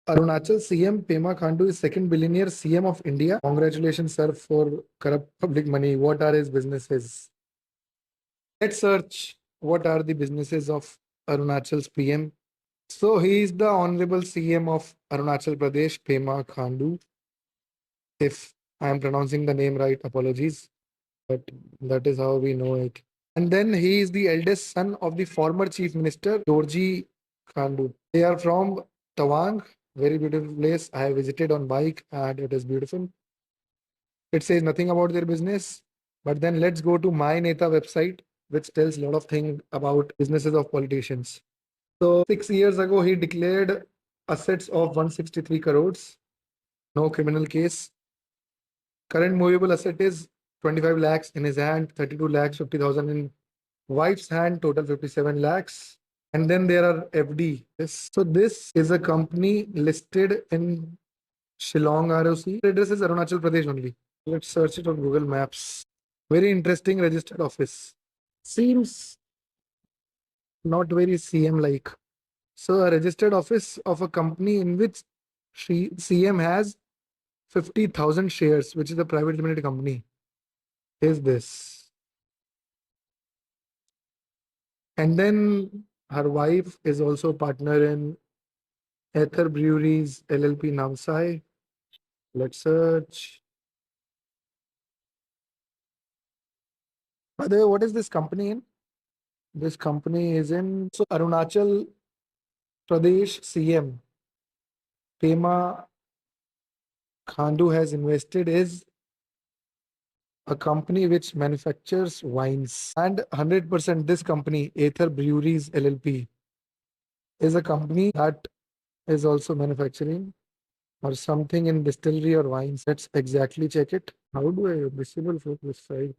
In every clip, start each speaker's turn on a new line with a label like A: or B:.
A: Arunachal CM Pema Khandu is second billionaire CM of India. Congratulations, sir, for corrupt public money. What are his businesses? Let's search what are the businesses of Arunachal's PM. So he is the Honorable CM of Arunachal Pradesh, Pema Khandu. If I am pronouncing the name right, apologies, but that is how we know it. And then he is the eldest son of the former Chief Minister, Dorji Khandu. They are from Tawang, very beautiful place. I have visited on bike and it is beautiful. It says nothing about their business. But then let's go to My Neta website, which tells a lot of things about businesses of politicians. So 6 years ago, he declared assets of 163 crores, no criminal case. Current movable asset is 25 lakhs in his hand, 32 lakhs, 50,000 in wife's hand, total 57 lakhs. And then there are FD. So this is a company listed in Shillong ROC. The address is Arunachal Pradesh only. Let's search it on Google Maps. Very interesting registered office. Seems not very CM like. So a registered office of a company in which CM has 50,000 shares, which is a private limited company, is this. And then her wife is also partner in Ether Breweries LLP Navsai. Let's search. By the way, what is this company in? This company is in Arunachal Pradesh CM. Pema Khandu has invested is a company which manufactures wines. And 100% this company, Aether Breweries LLP, is a company that is also manufacturing or something in distillery or wines. Let's exactly check it. How do I visible for this site?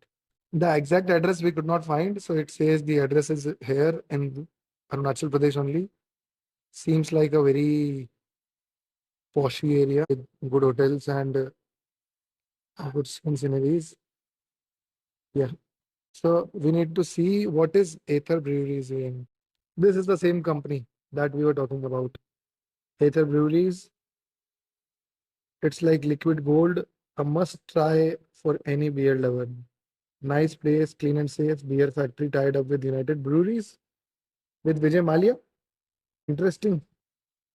A: The exact address we could not find. So it says the address is here in Arunachal Pradesh only. Seems like a very poshy area with good hotels and good sceneries. Yeah. So we need to see what is Aether Breweries doing. This is the same company that we were talking about. Aether Breweries. It's like liquid gold, a must try for any beer lover. Nice place, clean and safe. Beer factory tied up with United Breweries with Vijay Mallya. Interesting.